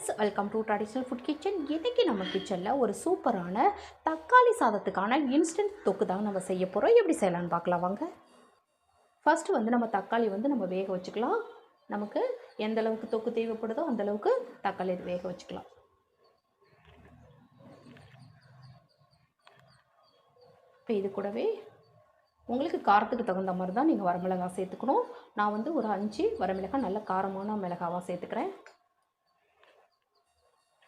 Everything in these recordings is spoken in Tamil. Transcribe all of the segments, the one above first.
Friends, welcome to traditional food kitchen. இன்றைக்கி நம்ம கிச்சனில் ஒரு சூப்பரான தக்காளி சாதத்துக்கான இன்ஸ்டன்ட் தொக்கு தான் நம்ம செய்ய போகிறோம். எப்படி செய்யலான்னு பார்க்கலாம் வாங்க. ஃபஸ்ட்டு வந்து நம்ம தக்காளி வந்து நம்ம வேக வச்சுக்கலாம். நமக்கு எந்த அளவுக்கு தொக்கு தேவைப்படுதோ அந்தளவுக்கு தக்காளி வேக வச்சுக்கலாம். இப்போ இது கூடவே உங்களுக்கு காரத்துக்கு தகுந்த மாதிரி தான் நீங்கள் வரமிளகாய் சேர்த்துக்கணும். நான் வந்து ஒரு 5 வரமிளகாய் நல்ல காரமான மிளகாவாக சேர்த்துக்கிறேன்.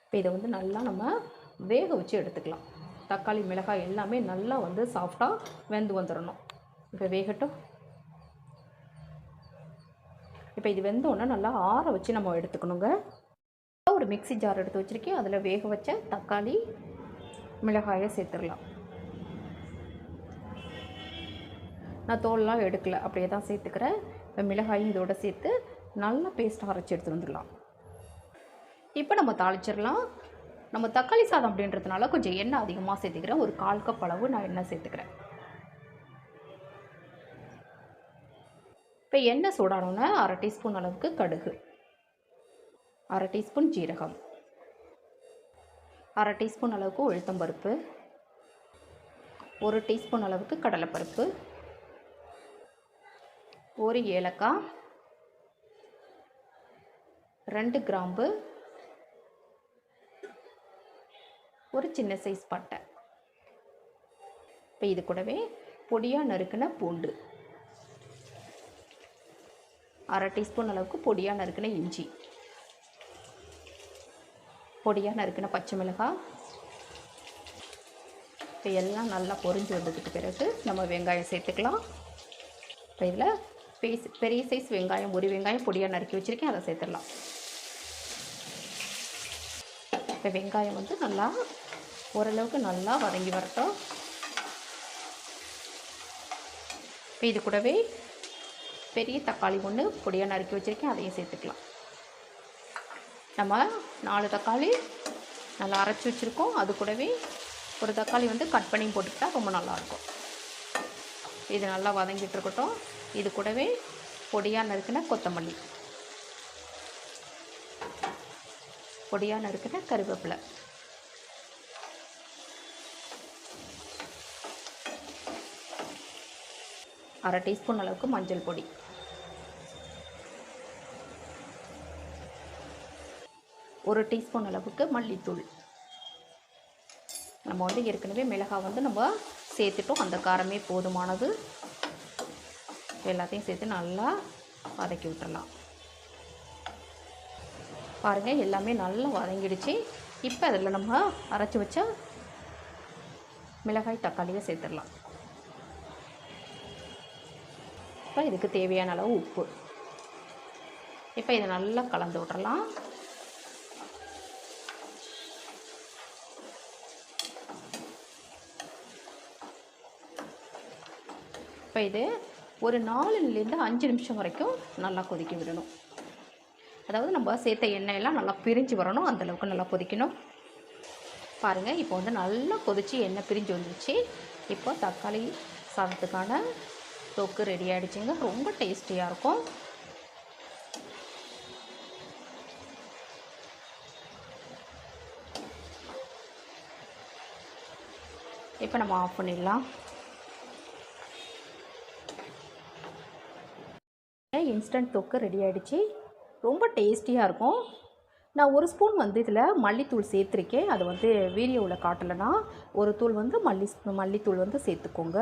இப்போ இதை வந்து நல்லா நம்ம வேக வச்சு எடுத்துக்கலாம். தக்காளி மிளகாய் எல்லாமே நல்லா வந்து சாஃப்டாக வெந்து வந்துடணும். இப்போ வேகட்டும். இப்போ இது வெந்தோடனே நல்லா ஆற வச்சு நம்ம எடுத்துக்கணுங்க. ஒரு மிக்சி ஜார் எடுத்து வச்சுருக்கேன். அதில் வேக வச்ச தக்காளி மிளகாயை சேர்த்துடலாம். நான் தோல்லாம் எடுக்கலை, அப்படியே தான் சேர்த்துக்கிறேன். இப்போ மிளகாயும் இதோடு சேர்த்து நல்லா பேஸ்ட்டாக அரைச்சி எடுத்துகிட்டு வந்துடலாம். இப்போ நம்ம தாளிச்சிடலாம். நம்ம தக்காளி சாதம் அப்படின்றதுனால கொஞ்சம் எண்ணெய் அதிகமாக சேர்த்துக்கிறேன். ஒரு 1/4 கப் அளவு நான் எண்ணெய் சேர்த்துக்கிறேன். இப்போ எண்ணெய் சூடானோன்னே 1/2 டீஸ்பூன் அளவுக்கு கடுகு, 1/2 டீஸ்பூன் ஜீரகம், 1/2 டீஸ்பூன் அளவுக்கு உளுத்தம்பருப்பு, 1 டீஸ்பூன் அளவுக்கு கடலைப்பருப்பு, 1 ஏலக்காய், 2 கிராம்பு, ஒரு சின்ன சைஸ் பட்டை. இப்போ இது கூடவே பொடியாக நறுக்கின பூண்டு, 1/2 டீஸ்பூன் அளவுக்கு பொடியாக நறுக்கின இஞ்சி, பொடியாக நறுக்கின பச்சை மிளகாய். இப்போ எல்லாம் நல்லா பொரிஞ்சு வந்ததுக்கு பிறகு நம்ம வெங்காயம் சேர்த்துக்கலாம். இப்போ இதில் பெரிய சைஸ் வெங்காயம், ஒரு வெங்காயம் பொடியாக நறுக்கி வச்சுருக்கேன், அதை சேர்த்துடலாம். இப்போ வெங்காயம் வந்து நல்லா ஓரளவுக்கு நல்லா வதங்கி வரட்டும். இப்போ இது கூடவே பெரிய தக்காளி ஒன்று பொடியாக நறுக்கி வச்சுருக்கேன், அதையும் சேர்த்துக்கலாம். நம்ம 4 தக்காளி நல்லா அரைச்சி வச்சுருக்கோம். அது கூடவே ஒரு தக்காளி வந்து கட் பண்ணி போட்டுக்கிட்டால் ரொம்ப நல்லாயிருக்கும். இது நல்லா வதங்கிட்டு இருக்கட்டும். இது கூடவே பொடியாக நறுக்கின கொத்தமல்லி, பொடியாக நறுக்கின கருவேப்பிலை, அரை டீஸ்பூன் அளவுக்கு மஞ்சள் பொடி, ஒரு டீஸ்பூன் அளவுக்கு மல்லித்தூள். நம்ம வந்து ஏற்கனவே மிளகாய் வந்து நம்ம சேர்த்துட்டோம், அந்த காரமே போதுமானது. எல்லாத்தையும் சேர்த்து நல்லா வதக்கி விட்டுடலாம். பாருங்கள், எல்லாமே நல்லா வதங்கிடுச்சு. இப்போ அதில் நம்ம அரைச்சி வச்ச மிளகாய் தக்காளியை சேர்த்துடலாம். இப்போ இதுக்கு தேவையான அளவு உப்பு. இப்போ இதை நல்லா கலந்து விட்டுறலாம். இப்போ இது ஒரு 4லேருந்து 5 நிமிஷம் வரைக்கும் நல்லா கொதிக்க விடணும். அதாவது நம்ம சேர்த்த எண்ணெயெல்லாம் நல்லா பிரிஞ்சு வரணும், அந்தளவுக்கு நல்லா கொதிக்கணும். பாருங்கள், இப்போ வந்து நல்லா கொதித்து எண்ணெய் பிரிஞ்சு வந்துடுச்சு. இப்போ தக்காளி சாதத்துக்கான தொக்கு ரெடி ஆகிடுச்சிங்க. ரொம்ப டேஸ்டியாக இருக்கும். இப்போ நம்ம ஆஃப் பண்ணிடலாம். இன்ஸ்டன்ட் தொக்கு ரெடி ஆகிடுச்சு. ரொம்ப டேஸ்டியாக இருக்கும். நான் ஒரு ஸ்பூன் வந்து இதில் மல்லித்தூள் சேர்த்துருக்கேன். அது வந்து வீடியோவில் காட்டலைன்னா ஒரு தூள் வந்து மல்லித்தூள் வந்து சேர்த்துக்கோங்க.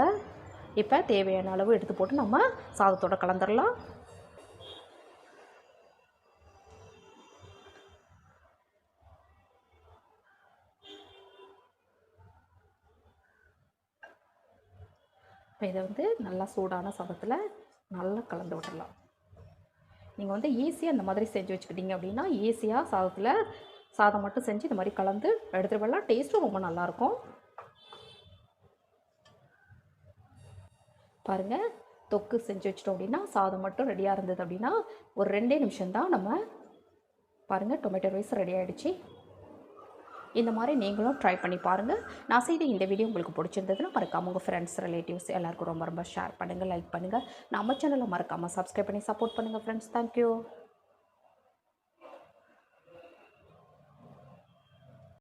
இப்போ தேவையான அளவு எடுத்து போட்டு நம்ம சாதத்தோடு கலந்துடலாம். இப்போ இதை வந்து நல்லா சூடான சாதத்தில் நல்லா கலந்து விடலாம். நீங்கள் வந்து ஈஸியாக இந்த மாதிரி செஞ்சு வச்சுக்கிட்டீங்க அப்படின்னா ஈஸியாக சாதம் மட்டும் செஞ்சு இந்த மாதிரி கலந்து எடுத்துகிட்டு வரலாம். டேஸ்ட்டும் ரொம்ப நல்லாயிருக்கும். பாருங்கள், தொக்கு செஞ்சு வச்சிட்டோம் அப்படின்னா சாதம் மட்டும் ரெடியாக இருந்தது அப்படின்னா ஒரு 2 நிமிஷம்தான். நம்ம பாருங்கள், டொமேட்டோ ரைஸ் ரெடி ஆகிடுச்சு. இந்த மாதிரி நீங்களும் ட்ரை பண்ணி பாருங்கள். நான் செய்த இந்த வீடியோ உங்களுக்கு பிடிச்சிருந்ததுன்னா மறக்காமல் உங்கள் ஃப்ரெண்ட்ஸ், ரிலேட்டிவ்ஸ் எல்லாருக்கும் ரொம்ப ரொம்ப ஷேர் பண்ணுங்கள், லைக் பண்ணுங்கள். நம்ம சேனலை மறக்காமல் சப்ஸ்கிரைப் பண்ணி சப்போர்ட் பண்ணுங்கள் ஃப்ரெண்ட்ஸ். தேங்க்யூ.